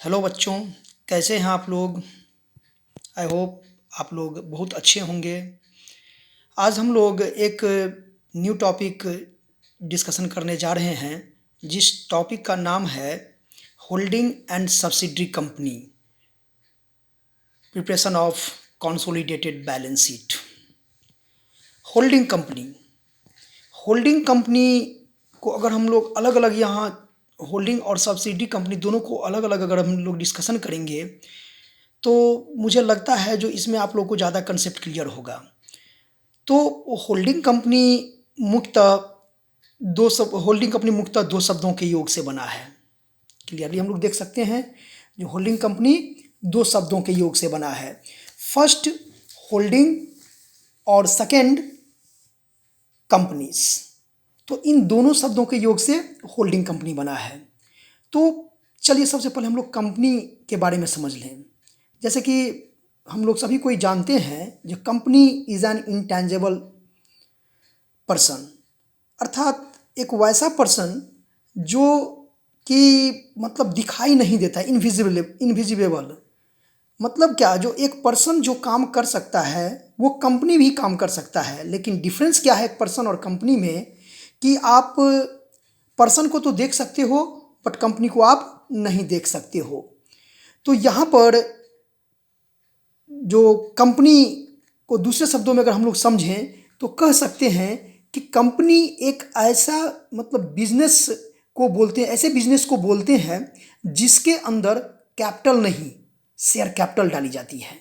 Hello बच्चों, कैसे हैं आप लोग? आई होप आप लोग बहुत अच्छे होंगे। आज हम लोग एक न्यू टॉपिक डिस्कशन करने जा रहे हैं, जिस टॉपिक का नाम है holding and subsidiary company, preparation of consolidated balance sheet. Holding company holding company को अगर हम लोग अलग अलग यहाँ होल्डिंग और सब्सिडरी कंपनी दोनों को अलग अलग अगर हम लोग डिस्कशन करेंगे तो मुझे लगता है जो इसमें आप लोग को ज़्यादा कंसेप्ट क्लियर होगा। तो होल्डिंग कंपनी मुख्यतः होल्डिंग कंपनी मुख्यतः दो शब्दों के योग से बना है। क्लियरली हम लोग देख सकते हैं जो होल्डिंग कंपनी दो शब्दों के योग से बना है। फर्स्ट होल्डिंग और सेकंड कंपनीज, तो इन दोनों शब्दों के योग से होल्डिंग कंपनी बना है। तो चलिए सबसे पहले हम लोग कंपनी के बारे में समझ लें। जैसे कि हम लोग सभी कोई जानते हैं जो company is an intangible person, अर्थात एक वैसा पर्सन जो कि मतलब दिखाई नहीं देता, इनविजिबल। मतलब क्या, जो एक पर्सन जो काम कर सकता है वो कंपनी भी काम कर सकता है। लेकिन डिफरेंस क्या है एक पर्सन और कंपनी में, कि आप पर्सन को तो देख सकते हो बट कंपनी को आप नहीं देख सकते हो। तो यहाँ पर जो कंपनी को दूसरे शब्दों में अगर हम लोग समझें तो कह सकते हैं कि कंपनी एक ऐसा मतलब बिजनेस को बोलते हैं, ऐसे बिजनेस को बोलते हैं जिसके अंदर कैपिटल नहीं, शेयर कैपिटल डाली जाती है।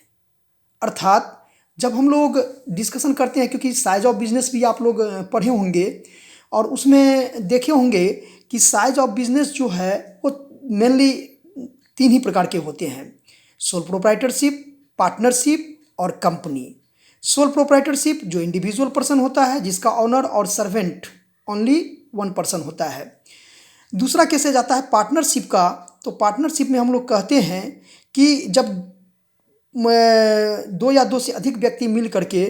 अर्थात जब हम लोग डिस्कशन करते हैं, क्योंकि साइज ऑफ बिजनेस भी आप लोग पढ़े होंगे और उसमें देखे होंगे कि साइज ऑफ बिजनेस जो है वो मेनली तीन ही प्रकार के होते हैं: सोल प्रोप्राइटरशिप, पार्टनरशिप और कंपनी। सोल प्रोप्राइटरशिप जो इंडिविजुअल पर्सन होता है, जिसका ऑनर और सर्वेंट ओनली वन पर्सन होता है। दूसरा कैसे जाता है पार्टनरशिप का, तो पार्टनरशिप में हम लोग कहते हैं कि जब दो या दो से अधिक व्यक्ति मिल करके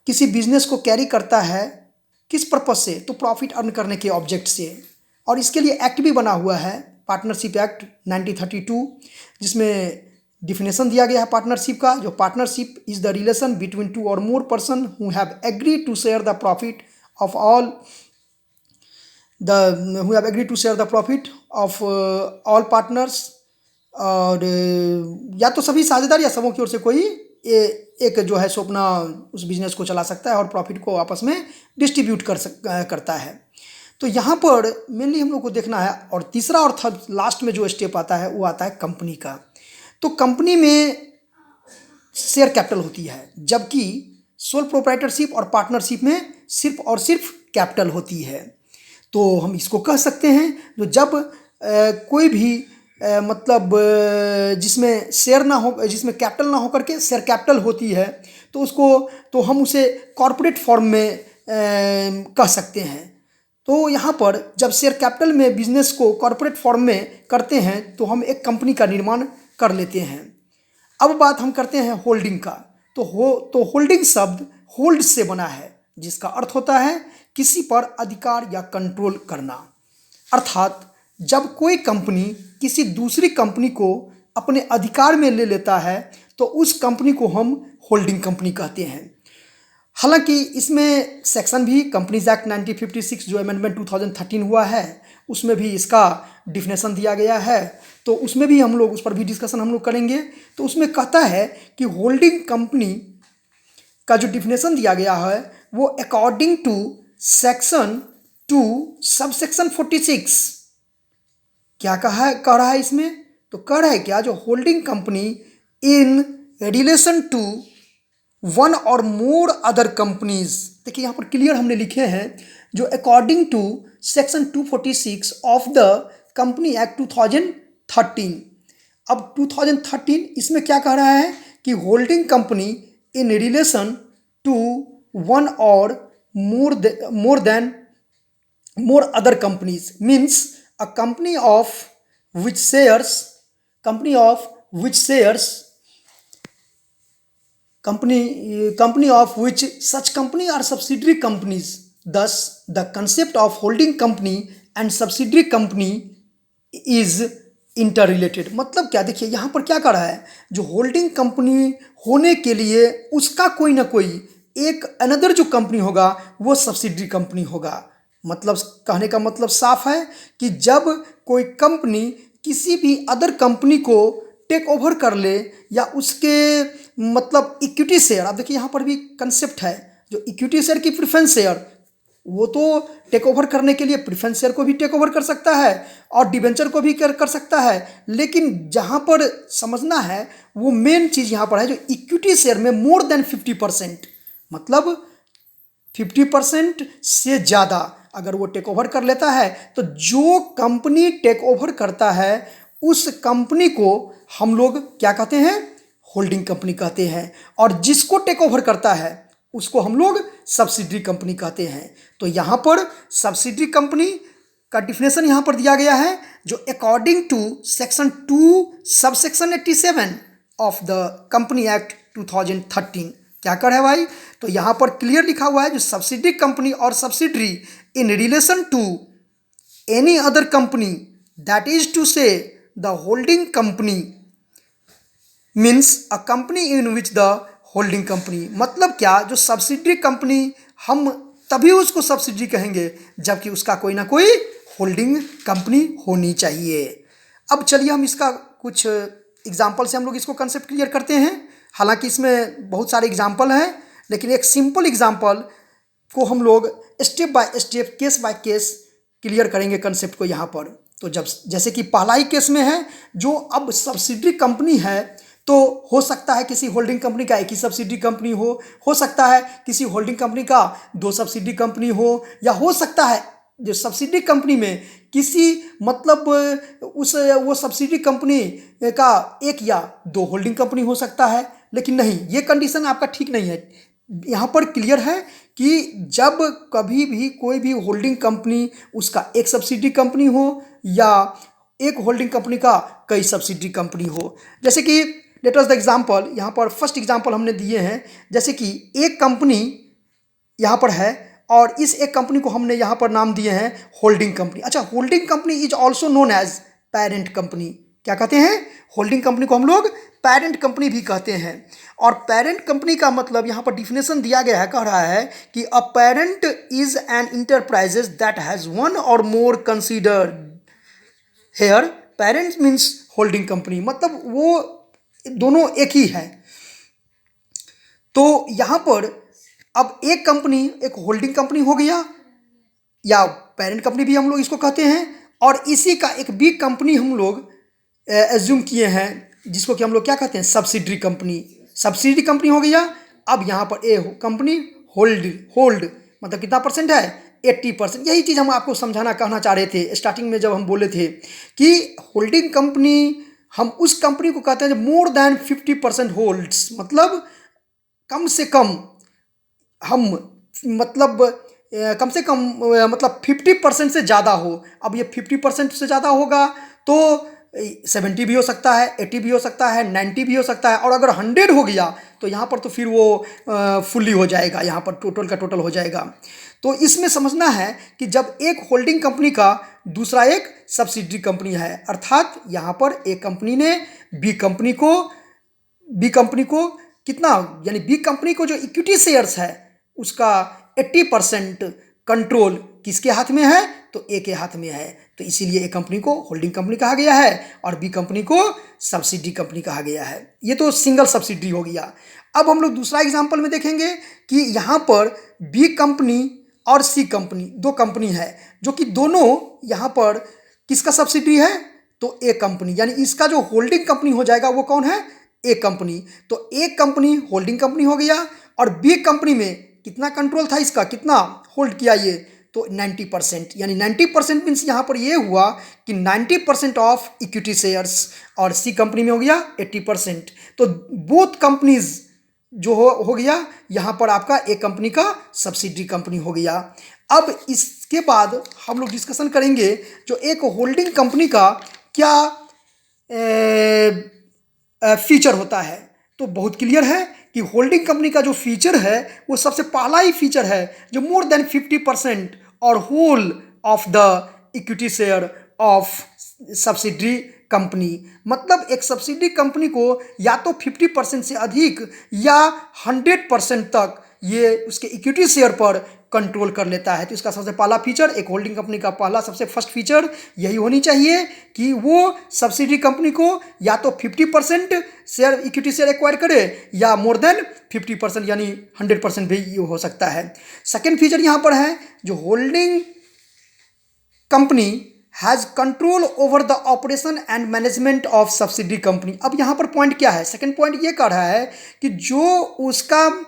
किसी बिजनेस को कैरी करता है, किस पर्पज से, तो प्रॉफिट अर्न करने के ऑब्जेक्ट से। और इसके लिए एक्ट भी बना हुआ है, पार्टनरशिप एक्ट 1932, जिसमें डिफिनेशन दिया गया है पार्टनरशिप का। जो partnership is the relation between two और more person who have agreed to share the profit of all who have agreed to share the profit of all partners। और या तो सभी साझेदार या सबों की ओर से कोई एक जो है सो अपना उस बिजनेस को चला सकता है और प्रॉफिट को आपस में डिस्ट्रीब्यूट करता है। तो यहाँ पर मेनली हम लोग को देखना है। और तीसरा और थर्ड लास्ट में जो स्टेप आता है वो आता है कंपनी का। तो कंपनी में शेयर कैपिटल होती है, जबकि सोल प्रोप्राइटरशिप और पार्टनरशिप में सिर्फ और सिर्फ कैपिटल होती है। तो हम इसको कह सकते हैं जो जब कोई भी मतलब जिसमें शेयर ना हो, जिसमें कैपिटल ना हो करके शेयर कैपिटल होती है, तो उसको तो हम उसे कॉरपोरेट फॉर्म में कह सकते हैं। तो यहाँ पर जब शेयर कैपिटल में बिजनेस को कॉरपोरेट फॉर्म में करते हैं तो हम एक कंपनी का निर्माण कर लेते हैं। अब बात हम करते हैं होल्डिंग का। तो होल्डिंग शब्द होल्ड से बना है, जिसका अर्थ होता है किसी पर अधिकार या कंट्रोल करना। अर्थात जब कोई कंपनी किसी दूसरी कंपनी को अपने अधिकार में ले लेता है तो उस कंपनी को हम होल्डिंग कंपनी कहते हैं। हालांकि इसमें सेक्शन भी कंपनीज एक्ट 1956 जो अमेंडमेंट 2013 हुआ है उसमें भी इसका डिफिनेशन दिया गया है, तो उसमें भी हम लोग उस पर भी डिस्कशन हम लोग करेंगे। तो उसमें कहता है कि होल्डिंग कंपनी का जो डिफिनेशन दिया गया है वो अकॉर्डिंग टू सेक्शन 2 सबसेक्शन 46 क्या कह रहा है इसमें, तो कह रहा है क्या, जो holding company in relation to one or more other companies. देखिए यहाँ पर क्लियर हमने लिखे हैं जो according to section 246 of the company act 2013। अब 2013 इसमें क्या कह रहा है कि holding company in relation to one or more other companies means a company of which shares company of which such company are subsidiary companies. Thus the concept of holding company and subsidiary company is inter related मतलब क्या, देखिए यहाँ पर क्या कर रहा है, जो होल्डिंग कंपनी होने के लिए उसका कोई ना कोई एक अनदर जो कंपनी होगा वो सब्सिडरी कंपनी होगा। मतलब कहने का मतलब साफ है कि जब कोई कंपनी किसी भी अदर कंपनी को टेक ओवर कर ले या उसके मतलब इक्विटी शेयर, अब देखिए यहाँ पर भी कंसेप्ट है, जो इक्विटी शेयर की प्रेफरेंस शेयर, वो तो टेक ओवर करने के लिए प्रेफरेंस शेयर को भी टेक ओवर कर सकता है और डिबेंचर को भी कर सकता है, लेकिन जहाँ पर समझना है वो मेन चीज़ यहाँ पर है, जो इक्विटी शेयर में मोर देन 50%, मतलब 50% से ज़्यादा अगर वो टेक ओवर कर लेता है, तो जो कंपनी टेक ओवर करता है उस कंपनी को हम लोग क्या कहते हैं, होल्डिंग कंपनी कहते हैं, और जिसको टेक ओवर करता है उसको हम लोग सब्सिडरी कंपनी कहते हैं। तो यहाँ पर सब्सिडरी कंपनी का डिफिनेशन यहाँ पर दिया गया है, जो according to section 2 subsection 87 of the company act 2013 क्या कर है भाई, तो यहाँ पर क्लियर लिखा हुआ है, जो सब्सिडरी कंपनी और subsidiary in relation to any other company, that is to say the holding company means a company in which the holding company, मतलब क्या, जो सब्सिडरी कंपनी हम तभी उसको सब्सिडरी कहेंगे जबकि उसका कोई ना कोई होल्डिंग कंपनी होनी चाहिए। अब चलिए हम इसका कुछ एग्जाम्पल से हम लोग इसको कंसेप्ट क्लियर करते हैं। हालांकि इसमें बहुत सारे एग्जाम्पल हैं, लेकिन एक सिंपल एग्जाम्पल को हम लोग step by step case by case clear करेंगे कंसेप्ट को यहाँ पर। तो जब जैसे कि पहला ही केस में है, जो अब सब्सिडरी कंपनी है, तो हो सकता है किसी होल्डिंग कंपनी का एक ही सब्सिडरी कंपनी हो सकता है किसी होल्डिंग कंपनी का 2 सब्सिडरी कंपनी हो, या हो सकता है जो सब्सिडरी कंपनी में किसी मतलब वो सब्सिडरी कंपनी का 1 या 2 होल्डिंग कंपनी हो सकता है। लेकिन नहीं, ये कंडीशन आपका ठीक नहीं है। यहाँ पर क्लियर है कि जब कभी भी कोई भी होल्डिंग कंपनी उसका एक सब्सिडरी कंपनी हो या एक होल्डिंग कंपनी का कई सब्सिडरी कंपनी हो। जैसे कि लेट अस द एग्जाम्पल, यहाँ पर फर्स्ट एग्जाम्पल हमने दिए हैं, जैसे कि एक कंपनी यहाँ पर है और इस एक कंपनी को हमने यहाँ पर नाम दिए हैं होल्डिंग कंपनी। अच्छा, holding company is also known as parent company. क्या कहते हैं, होल्डिंग कंपनी को हम लोग पेरेंट कंपनी भी कहते हैं। और पेरेंट कंपनी का मतलब यहाँ पर डिफिनेशन दिया गया है, कह रहा है कि a parent is an enterprises that has 1 और more considered. Here parents means holding company, मतलब वो दोनों एक ही है। तो यहाँ पर अब एक कंपनी एक होल्डिंग कंपनी हो गया, या पेरेंट कंपनी भी हम लोग इसको कहते हैं, और इसी का एक बिग कंपनी हम लोग एज्यूम किए हैं, जिसको कि हम लोग क्या कहते हैं, सब्सिडरी कंपनी। सब्सिडरी कंपनी हो गया। अब यहाँ पर ए कंपनी होल्ड मतलब कितना परसेंट है, 80%। यही चीज़ हम आपको समझाना कहना चाह रहे थे स्टार्टिंग में, जब हम बोले थे कि होल्डिंग कंपनी हम उस कंपनी को कहते हैं जो मोर देन 50% होल्ड्स, मतलब कम से कम हम मतलब कम से कम मतलब 50% से ज़्यादा हो। अब ये 50% से ज़्यादा होगा तो 70 भी हो सकता है, 80 भी हो सकता है, 90 भी हो सकता है, और अगर 100 हो गया तो यहाँ पर तो फिर वो फुल्ली हो जाएगा, यहाँ पर टोटल का टोटल हो जाएगा। तो इसमें समझना है कि जब एक होल्डिंग कंपनी का दूसरा एक सब्सिडरी कंपनी है, अर्थात यहाँ पर एक कंपनी ने बी कंपनी को कितना, यानी बी कंपनी को जो इक्विटी शेयर्स है उसका 80% कंट्रोल किसके हाथ में है, तो ए के हाथ में है। तो इसीलिए ए कंपनी को होल्डिंग कंपनी कहा गया है और बी कंपनी को सब्सिडरी कंपनी कहा गया है। ये तो सिंगल सब्सिडरी हो गया। अब हम लोग दूसरा एग्जाम्पल में देखेंगे कि यहाँ पर बी कंपनी और सी कंपनी 2 कंपनी है, जो कि दोनों यहाँ पर किसका सब्सिडरी है, तो ए कंपनी, यानी इसका जो होल्डिंग कंपनी हो जाएगा वो कौन है, ए कंपनी। तो ए कंपनी होल्डिंग कंपनी हो गया, और बी कंपनी में कितना कंट्रोल था इसका, कितना होल्ड किया ये, तो 90%, यानी 90% मीन्स यहाँ पर ये हुआ कि 90% ऑफ इक्विटी शेयर्स, और सी कंपनी में हो गया 80%। तो बोथ कंपनीज जो हो गया यहाँ पर आपका एक कंपनी का सब्सिडरी कंपनी हो गया। अब इसके बाद हम लोग डिस्कशन करेंगे जो एक होल्डिंग कंपनी का क्या फीचर होता है। तो बहुत क्लियर है कि होल्डिंग कंपनी का जो फीचर है वो सबसे पहला ही फीचर है जो मोर देन 50% और whole of the equity share of subsidiary company, मतलब एक सब्सिडी कंपनी को या तो 50% से अधिक या 100% तक ये उसके इक्विटी शेयर पर कंट्रोल कर लेता है। तो इसका सबसे पहला फीचर, एक होल्डिंग कंपनी का पहला सबसे फर्स्ट फीचर यही होनी चाहिए कि वो सब्सिडी कंपनी को या तो 50% शेयर इक्विटी शेयर एक्वायर करे या मोर देन 50% यानी 100% भी ये हो सकता है। सेकेंड फीचर यहाँ पर है, जो holding company has control over the operation and management of subsidy company. अब यहाँ पर पॉइंट क्या है, सेकेंड पॉइंट ये कह रहा है कि जो उसका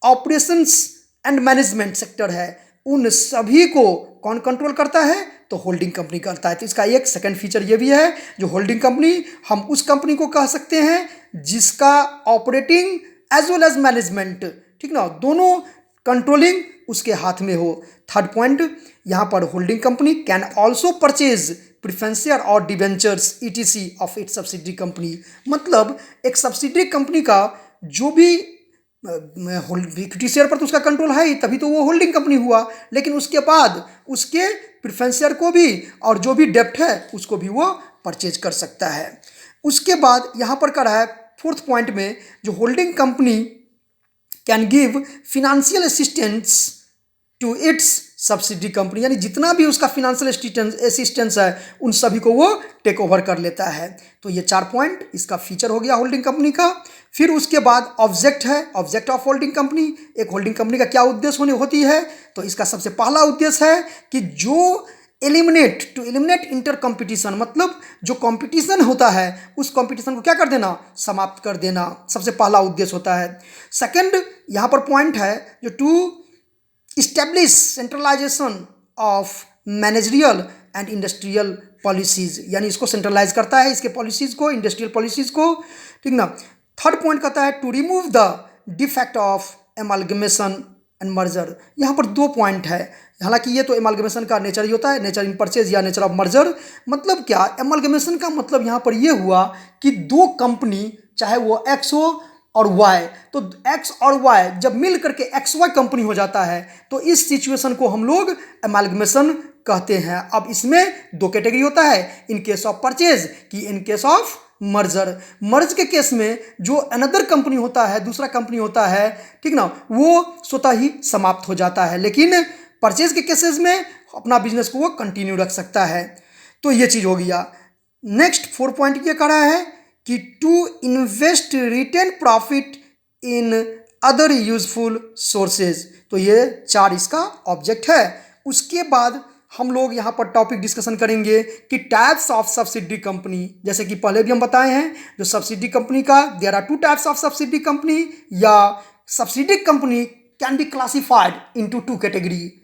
ऑपरेशंस एंड मैनेजमेंट सेक्टर है उन सभी को कौन कंट्रोल करता है, तो होल्डिंग कंपनी करता है। तो इसका एक सेकंड फीचर ये भी है, जो होल्डिंग कंपनी, हम उस कंपनी को कह सकते हैं जिसका operating as well as management, ठीक ना, दोनों कंट्रोलिंग उसके हाथ में हो। थर्ड पॉइंट यहाँ पर, holding company can also purchase preference share और debentures ETC of its subsidy company. मतलब एक सब्सिडी कंपनी का जो भी इक्विटी शेयर पर तो उसका कंट्रोल है ही, तभी तो वो होल्डिंग कंपनी हुआ, लेकिन उसके बाद उसके प्रेफरेंस शेयर को भी और जो भी डेप्ट है उसको भी वो परचेज कर सकता है। उसके बाद यहाँ पर कर रहा है फोर्थ पॉइंट में, जो holding company can give financial assistance to its subsidy company, यानी जितना भी उसका फिनेंशियल असिस्टेंस है उन सभी को वो टेक ओवर कर लेता है। तो ये 4 पॉइंट इसका फीचर हो गया होल्डिंग कंपनी का। फिर उसके बाद ऑब्जेक्ट है, ऑब्जेक्ट ऑफ होल्डिंग कंपनी। एक होल्डिंग कंपनी का क्या उद्देश्य होती है, तो इसका सबसे पहला उद्देश्य है कि जो एलिमिनेट इंटर कंपटीशन, मतलब जो कंपटीशन होता है उस कंपटीशन को क्या कर देना, समाप्त कर देना, सबसे पहला उद्देश्य होता है। सेकंड यहाँ पर पॉइंट है, जो to establish centralisation of managerial and industrial policies, यानी इसको सेंट्रलाइज करता है, इसके पॉलिसीज को, इंडस्ट्रियल पॉलिसीज को, ठीक ना। थर्ड पॉइंट कहता है to remove the defect of amalgamation and merger. यहाँ पर 2 पॉइंट है, हालांकि ये तो एमालगमेशन का नेचर ही होता है, नेचर इन परचेज या नेचर ऑफ मर्जर। मतलब क्या, एमालगमेशन का मतलब यहाँ पर ये हुआ कि 2 कंपनी, चाहे वो एक्स हो और वाई, तो एक्स और वाई जब मिल करके एक्स वाई कंपनी हो जाता है तो इस सिचुएशन को हम लोग एमालगमेशन कहते हैं। अब इसमें 2 कैटेगरी होता है, इन केस ऑफ परचेज कि इन केस ऑफ मर्जर। मर्ज के केस में जो अनदर कंपनी होता है, दूसरा कंपनी होता है, ठीक ना, वो स्वतः ही समाप्त हो जाता है, लेकिन परचेज के केसेस में अपना बिजनेस को वो कंटिन्यू रख सकता है। तो ये चीज़ हो गया। नेक्स्ट 4 पॉइंट ये कह रहा है कि to invest retain profit in other useful sources. तो ये 4 इसका ऑब्जेक्ट है। उसके बाद हम लोग यहाँ पर टॉपिक डिस्कशन करेंगे कि टाइप्स ऑफ सब्सिडी कंपनी, जैसे कि पहले भी हम बताए हैं, जो सब्सिडी कंपनी का there are 2 types of subsidy company, या subsidy company can be classified into 2 category.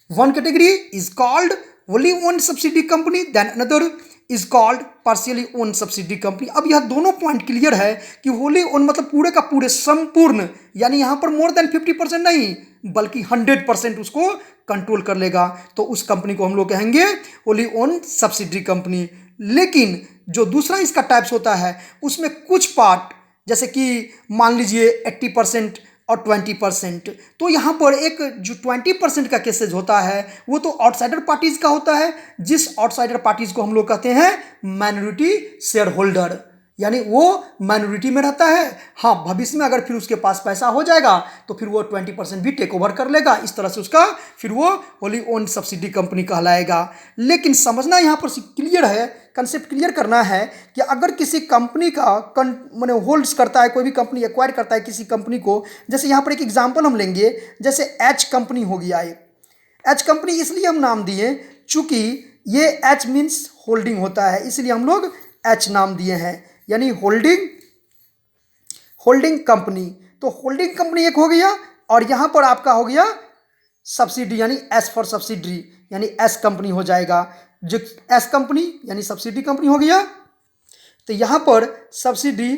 One category is called wholly owned subsidy company, then another is called partially owned subsidy company। अब यह दोनों point clear है कि wholly owned मतलब पूरे का पूरे संपूर्ण, यानी यहाँ पर मोर देन 50% नहीं बल्कि 100% उसको कंट्रोल कर लेगा, तो उस कंपनी को हम लोग कहेंगे wholly owned subsidy कंपनी। लेकिन जो दूसरा इसका टाइप्स होता है उसमें कुछ पार्ट, जैसे कि मान लीजिए 80% और 20%, तो यहाँ पर एक जो 20% का केसेज होता है वो तो आउटसाइडर पार्टीज का होता है, जिस आउटसाइडर पार्टीज को हम लोग कहते हैं माइनॉरिटी शेयर होल्डर, यानी वो माइनॉरिटी में रहता है। हाँ, भविष्य में अगर फिर उसके पास पैसा हो जाएगा तो फिर वो 20% भी टेक ओवर कर लेगा, इस तरह से उसका फिर वो होली ओन्ड सब्सिडी कंपनी कहलाएगा। लेकिन समझना यहाँ पर क्लियर है, कंसेप्ट क्लियर करना है कि अगर किसी कंपनी का मैंने होल्ड्स करता है, कोई भी कंपनी एक्वायर करता है किसी कंपनी को, जैसे यहाँ पर एक एग्जांपल हम लेंगे, जैसे एच कंपनी हो गया। एच कंपनी इसलिए हम नाम दिए चूंकि ये एच मीन्स होल्डिंग होता है, इसलिए हम लोग एच नाम दिए हैं, यानी होल्डिंग कंपनी। तो होल्डिंग कंपनी एक हो गया, और यहाँ पर आपका हो गया सब्सिडी, यानी एस फॉर सब्सिडी, यानी एस कंपनी हो जाएगा। जो एस कंपनी यानी सब्सिडी कंपनी हो गया, तो यहाँ पर सब्सिडी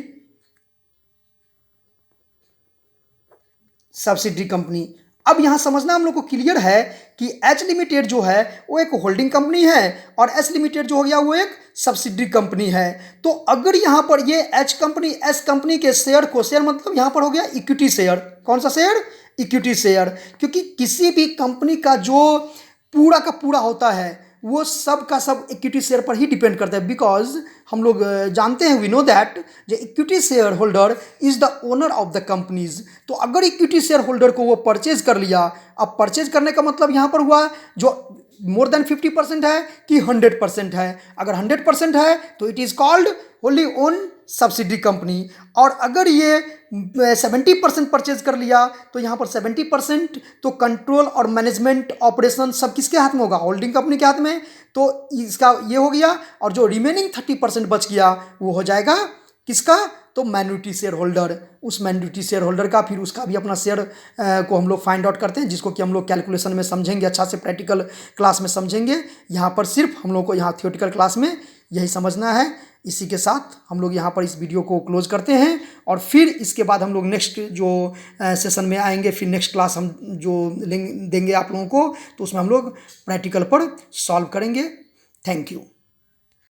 कंपनी। अब यहाँ समझना हम लोग को क्लियर है कि एच लिमिटेड जो है वो एक होल्डिंग कंपनी है और एस लिमिटेड जो हो गया वो एक सब्सिडी कंपनी है। तो अगर यहाँ पर ये एच कंपनी एस कंपनी के शेयर को, शेयर मतलब यहाँ पर हो गया इक्विटी शेयर, कौन सा शेयर, इक्विटी शेयर, क्योंकि किसी भी कंपनी का जो पूरा का पूरा होता है वो सब का सब इक्विटी शेयर पर ही डिपेंड करता है, बिकॉज हम लोग जानते हैं, वी नो दैट जो equity share holder is the owner of the companies. तो अगर इक्विटी शेयर होल्डर को वो परचेज कर लिया, अब परचेज करने का मतलब यहाँ पर हुआ जो मोर देन 50% है कि 100% है। अगर 100% है तो it is called Holi own subsidy company, और अगर ये 70% परचेज कर लिया तो यहाँ पर 70% तो कंट्रोल और मैनेजमेंट ऑपरेशन सब किसके हाथ में होगा, होल्डिंग कंपनी के हाथ में। तो इसका ये हो गया, और जो रिमेनिंग 30% बच गया वो हो जाएगा किसका, तो माइनॉरिटी शेयर होल्डर। उस माइनॉरिटी शेयर होल्डर का फिर उसका भी अपना शेयर को हम लोग फाइंड आउट करते हैं, जिसको कि हम लोग कैलकुलेशन में समझेंगे, अच्छा से प्रैक्टिकल क्लास में समझेंगे। यहाँ पर सिर्फ हम लोग को यहाँ थियोरेटिकल क्लास में यही समझना है। इसी के साथ हम लोग यहाँ पर इस वीडियो को क्लोज करते हैं, और फिर इसके बाद हम लोग नेक्स्ट जो सेशन में आएंगे, फिर नेक्स्ट क्लास हम जो देंगे आप लोगों को, तो उसमें हम लोग प्रैक्टिकल पर सॉल्व करेंगे। Thank you.